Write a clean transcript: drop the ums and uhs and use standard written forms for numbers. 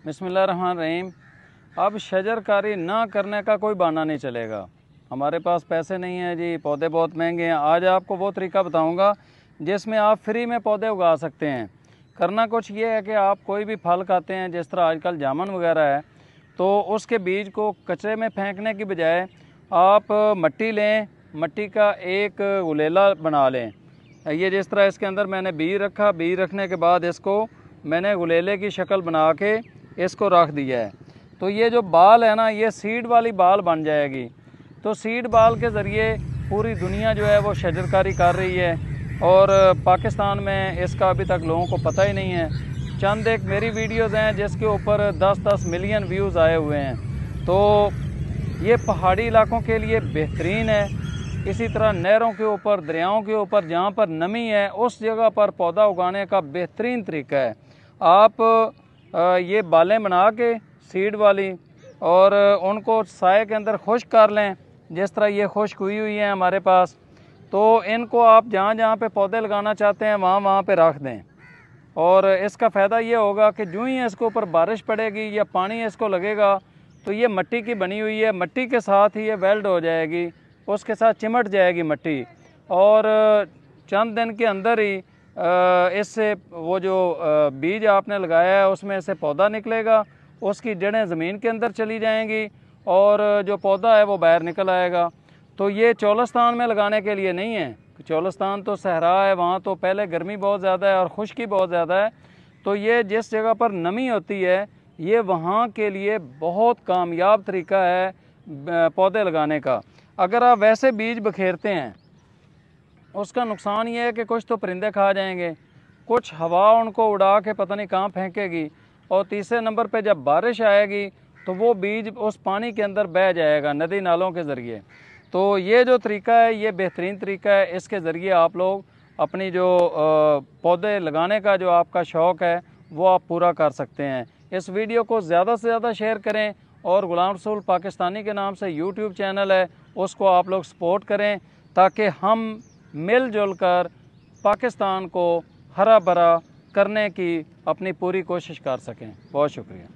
बिस्मिल्लाहिर्रहमानिर्रहीम। अब शजरकारी ना करने का कोई बहाना नहीं चलेगा। हमारे पास पैसे नहीं हैं जी, पौधे बहुत महंगे हैं। आज आपको वो तरीका बताऊंगा जिसमें आप फ्री में पौधे उगा सकते हैं। करना कुछ ये है कि आप कोई भी फल खाते हैं, जिस तरह आजकल जामुन वगैरह है, तो उसके बीज को कचरे में फेंकने की बजाय आप मिट्टी लें, मिट्टी का एक गुलेला बना लें। ये जिस तरह इसके अंदर मैंने बीज रखा, बीज रखने के बाद इसको मैंने गुलेले की शक्ल बना के इसको रख दिया है। तो ये जो बाल है ना, ये सीड वाली बाल बन जाएगी। तो सीड बाल के ज़रिए पूरी दुनिया जो है वो शजरकारी कर रही है, और पाकिस्तान में इसका अभी तक लोगों को पता ही नहीं है। चंद एक मेरी वीडियोज़ हैं जिसके ऊपर 10-10 मिलियन व्यूज़ आए हुए हैं। तो ये पहाड़ी इलाकों के लिए बेहतरीन है। इसी तरह नहरों के ऊपर, दरियाओं के ऊपर जहाँ पर नमी है, उस जगह पर पौधा उगाने का बेहतरीन तरीका है। आप ये बालें बना के सीड वाली, और उनको साए के अंदर खुश्क कर लें, जिस तरह ये खुश्क हुई है हमारे पास। तो इनको आप जहाँ जहाँ पे पौधे लगाना चाहते हैं वहाँ वहाँ पे रख दें, और इसका फ़ायदा ये होगा कि जो ही इसके ऊपर बारिश पड़ेगी या पानी इसको लगेगा तो ये मिट्टी की बनी हुई है, मिट्टी के साथ ही ये वेल्ड हो जाएगी, उसके साथ चिमट जाएगी मिट्टी, और चंद दिन के अंदर ही इससे वो जो बीज आपने लगाया है उसमें से पौधा निकलेगा, उसकी जड़ें ज़मीन के अंदर चली जाएंगी और जो पौधा है वो बाहर निकल आएगा। तो ये चोलिस्तान में लगाने के लिए नहीं है। चोलिस्तान तो सहरा है, वहाँ तो पहले गर्मी बहुत ज़्यादा है और खुश्की बहुत ज़्यादा है। तो ये जिस जगह पर नमी होती है, ये वहाँ के लिए बहुत कामयाब तरीका है पौधे लगाने का। अगर आप वैसे बीज बखेरते हैं, उसका नुकसान ये है कि कुछ तो परिंदे खा जाएंगे, कुछ हवा उनको उड़ा के पता नहीं कहाँ फेंकेगी, और तीसरे नंबर पे जब बारिश आएगी तो वो बीज उस पानी के अंदर बह जाएगा नदी नालों के ज़रिए। तो ये जो तरीका है ये बेहतरीन तरीका है। इसके ज़रिए आप लोग अपनी जो पौधे लगाने का जो आपका शौक़ है वो आप पूरा कर सकते हैं। इस वीडियो को ज़्यादा से ज़्यादा शेयर करें, और गुलाम रसूल पाकिस्तानी के नाम से यूट्यूब चैनल है, उसको आप लोग सपोर्ट करें, ताकि हम मिलजुल कर पाकिस्तान को हरा भरा करने की अपनी पूरी कोशिश कर सकें। बहुत शुक्रिया।